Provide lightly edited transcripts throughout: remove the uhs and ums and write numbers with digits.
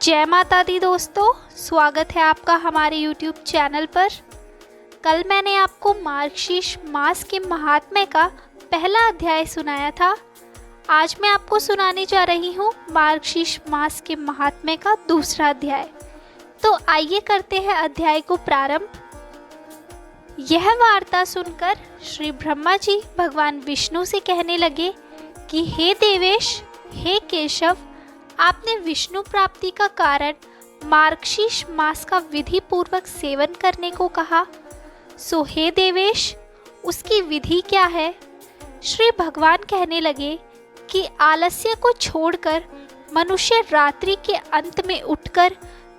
जय माता दी दोस्तों, स्वागत है आपका हमारे YouTube चैनल पर। कल मैंने आपको मार्गशीर्ष मास के महात्म्य का पहला अध्याय सुनाया था। आज मैं आपको सुनाने जा रही हूँ मार्गशीर्ष मास के महात्म्य का दूसरा अध्याय। तो आइए करते हैं अध्याय को प्रारंभ। यह वार्ता सुनकर श्री ब्रह्मा जी भगवान विष्णु से कहने लगे कि हे देवेश, हे केशव, आपने विष्णु प्राप्ति का कारण मार्गशीर्ष मास का विधि पूर्वक सेवन करने को कहा, सो हे देवेश, उसकी विधि क्या है? श्री भगवान कहने लगे कि आलस्य को छोड़कर मनुष्य रात्रि के अंत में उठकर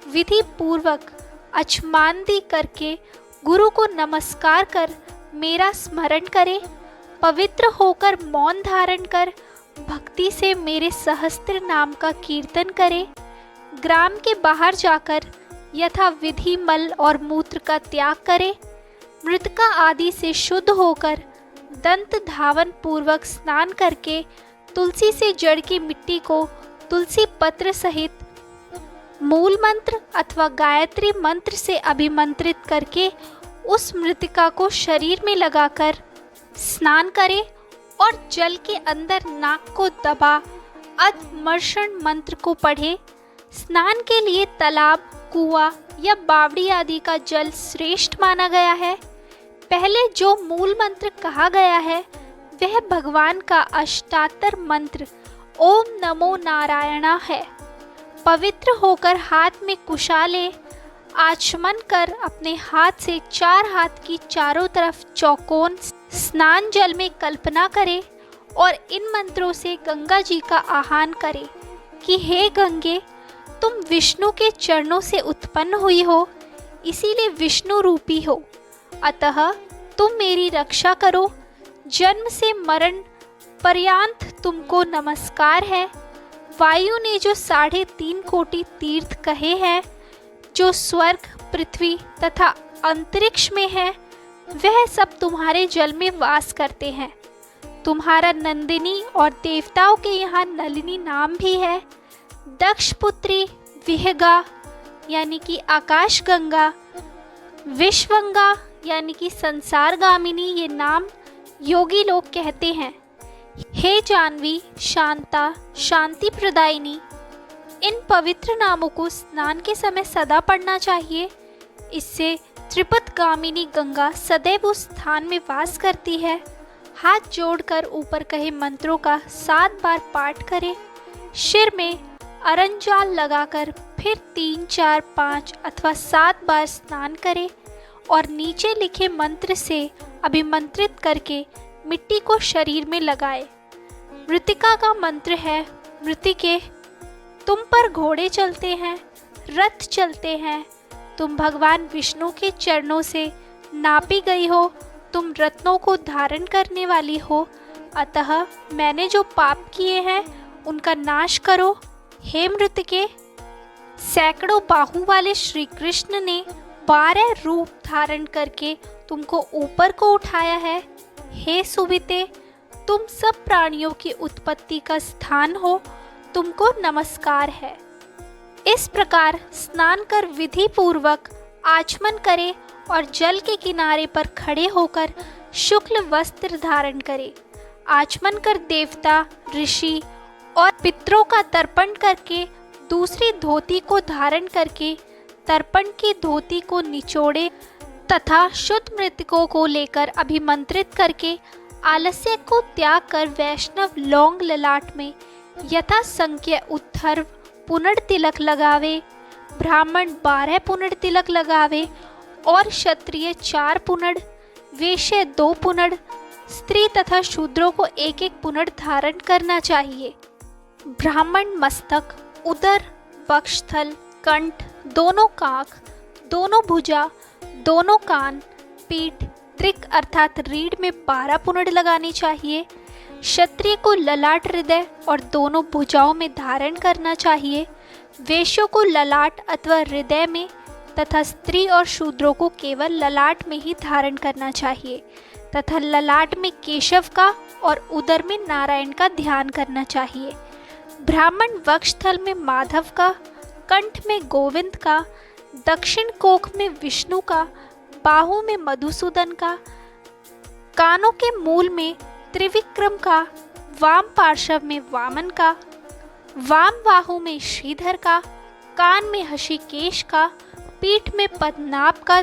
विधि पूर्वक अचमानदी करके गुरु को नमस्कार कर मेरा स्मरण करे, पवित्र होकर मौन धारण कर भक्ति से मेरे सहस्त्र नाम का कीर्तन करे, ग्राम के बाहर जाकर यथा विधि मल और मूत्र का त्याग करे, मृतका आदि से शुद्ध होकर दंत धावन पूर्वक स्नान करके तुलसी से जड़ की मिट्टी को तुलसी पत्र सहित मूल मंत्र अथवा गायत्री मंत्र से अभिमंत्रित करके उस मृतिका को शरीर में लगाकर स्नान करे और जल के अंदर नाक को दबा अधमर्षण मंत्र को पढ़े। स्नान के लिए तालाब, कुआं या बावड़ी आदि का जल श्रेष्ठ माना गया है। पहले जो मूल मंत्र कहा गया है वह भगवान का अष्टात्तर मंत्र ओम नमो नारायणा है। पवित्र होकर हाथ में कुशाले आचमन कर अपने हाथ से 4 हाथ की चारों तरफ चौकोन स्नान जल में कल्पना करे और इन मंत्रों से गंगा जी का आह्वान करे कि हे गंगे, तुम विष्णु के चरणों से उत्पन्न हुई हो, इसीलिए विष्णु रूपी हो, अतः तुम मेरी रक्षा करो। जन्म से मरण पर्यंत तुमको नमस्कार है। वायु ने जो 3.5 कोटि तीर्थ कहे हैं, जो स्वर्ग, पृथ्वी तथा अंतरिक्ष में है, वह सब तुम्हारे जल में वास करते हैं। तुम्हारा नंदिनी और देवताओं के यहाँ नलिनी नाम भी है। दक्ष पुत्री विहगा यानी कि आकाश गंगा, विश्वंगा यानी कि संसारगामिनी ये नाम योगी लोग कहते हैं। हे जानवी, शांता, शांति प्रदायिनी, इन पवित्र नामों को स्नान के समय सदा पढ़ना चाहिए। इससे त्रिपथगामिनी गंगा सदैव उस स्थान में वास करती है। हाथ जोड़कर ऊपर कहे मंत्रों का 7 बार पाठ करें। सिर में अरंजाल लगाकर फिर 3, 4, 5 अथवा 7 बार स्नान करें और नीचे लिखे मंत्र से अभिमंत्रित करके मिट्टी को शरीर में लगाए। मृतिका का मंत्र है, मृतिके, तुम पर घोड़े चलते हैं, रथ चलते हैं, तुम भगवान विष्णु के चरणों से नापी गई हो, तुम रत्नों को धारण करने वाली हो, अतः मैंने जो पाप किए हैं उनका नाश करो। हे मृतिके, सैकड़ों बाहु वाले श्री कृष्ण ने 12 रूप धारण करके तुमको ऊपर को उठाया है। हे सुविते, तुम सब प्राणियों की उत्पत्ति का स्थान हो, तुमको नमस्कार है। इस प्रकार स्नान कर विधि पूर्वक आचमन करें और जल के किनारे पर खड़े होकर शुक्ल वस्त्र धारण करें। आचमन कर देवता, ऋषि और पितरों का तर्पण करके दूसरी धोती को धारण करके तर्पण की धोती को निचोड़े तथा शुद्ध मृतकों को लेकर अभिमंत्रित करके आलस्य को त्याग कर वैष्णव लौंग ललाट में यथा संख्य उत्थर्व पुनर् तिलक लगावे, ब्राह्मण 12 पुनर् तिलक लगावे और क्षत्रिय 4 पुनर्, वैश्य 2 पुनर्, स्त्री तथा शूद्रों को 1-1 पुनर् धारण करना चाहिए। ब्राह्मण मस्तक, उदर, वक्षस्थल, कंठ, दोनों काख, दोनों भुजा, दोनों कान, पीठ, त्रिक अर्थात रीढ़ में 12 पुनर् लगानी चाहिए। क्षत्रिय को ललाट, हृदय और दोनों भुजाओं में धारण करना चाहिए। वैश्यों को ललाट अथवा हृदय में तथा स्त्री और शूद्रों को केवल ललाट में ही धारण करना चाहिए तथा ललाट में केशव का और उदर में नारायण का ध्यान करना चाहिए। ब्राह्मण वक्षस्थल में माधव का, कंठ में गोविंद का, दक्षिण कोख में विष्णु का, बाहु में मधुसूदन का, कानों के मूल में त्रिविक्रम का, वाम पार्श्व में वामन का, वाम बाहु में श्रीधर का, कान में हषिकेश का, पीठ में पद्मनाभ का,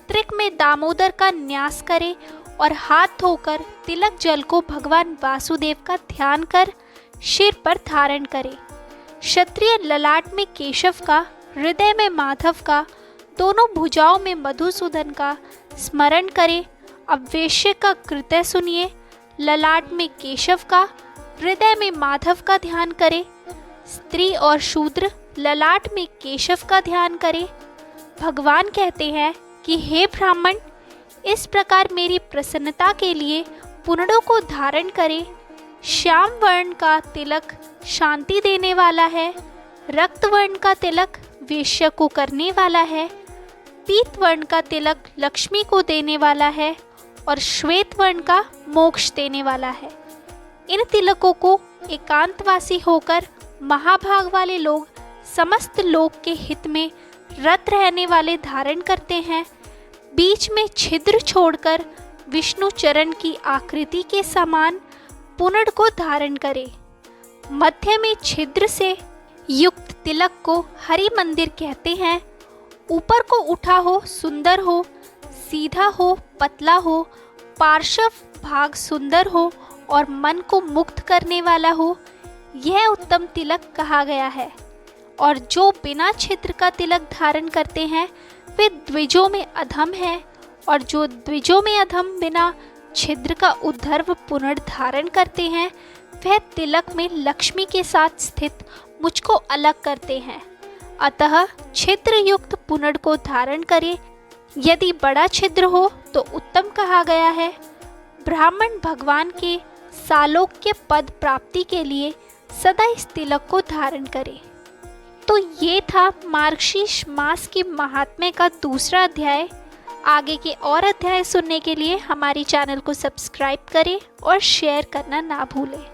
त्रिक में दामोदर का न्यास करे और हाथ धोकर तिलक जल को भगवान वासुदेव का ध्यान कर सिर पर धारण करे। क्षत्रिय ललाट में केशव का, हृदय में माधव का, दोनों भुजाओं में मधुसूदन का स्मरण करे। अब वैश्य का कृत्य सुनिए। ललाट में केशव का, हृदय में माधव का ध्यान करे। स्त्री और शूद्र ललाट में केशव का ध्यान करे। भगवान कहते हैं कि हे ब्राह्मण, इस प्रकार मेरी प्रसन्नता के लिए पुनड़ों को धारण करे। श्याम वर्ण का तिलक शांति देने वाला है, रक्त वर्ण का तिलक वेश्य को करने वाला है, पीत वर्ण का तिलक लक्ष्मी को देने वाला है और श्वेत वर्ण का मोक्ष देने वाला है। इन तिलकों को एकांतवासी होकर महाभाग वाले लोग समस्त लोक के हित में रत रहने वाले धारण करते हैं। बीच में छिद्र छोड़कर विष्णु चरण की आकृति के समान पुनड़ को धारण करे। मध्य में छिद्र से युक्त तिलक को हरि मंदिर कहते हैं। ऊपर को उठा हो, सुंदर हो, सीधा हो, पतला हो, पार्श्व भाग सुंदर हो और मन को मुक्त करने वाला हो, यह उत्तम तिलक कहा गया है। और जो बिना छिद्र का तिलक धारण करते हैं वे द्विजों में अधम हैं, और जो द्विजों में अधम बिना छिद्र का उद्धर्व पुनड़ धारण करते हैं वह तिलक में लक्ष्मी के साथ स्थित मुझको अलग करते हैं। अतः छिद्र युक्त पुनड़ को धारण करे। यदि बड़ा छिद्र हो तो उत्तम कहा गया है। ब्राह्मण भगवान के सालोक्य पद प्राप्ति के लिए सदा इस तिलक को धारण करे। तो ये था मार्गशीर्ष मास की महात्म्य का दूसरा अध्याय। आगे के और अध्याय सुनने के लिए हमारी चैनल को सब्सक्राइब करें और शेयर करना ना भूलें।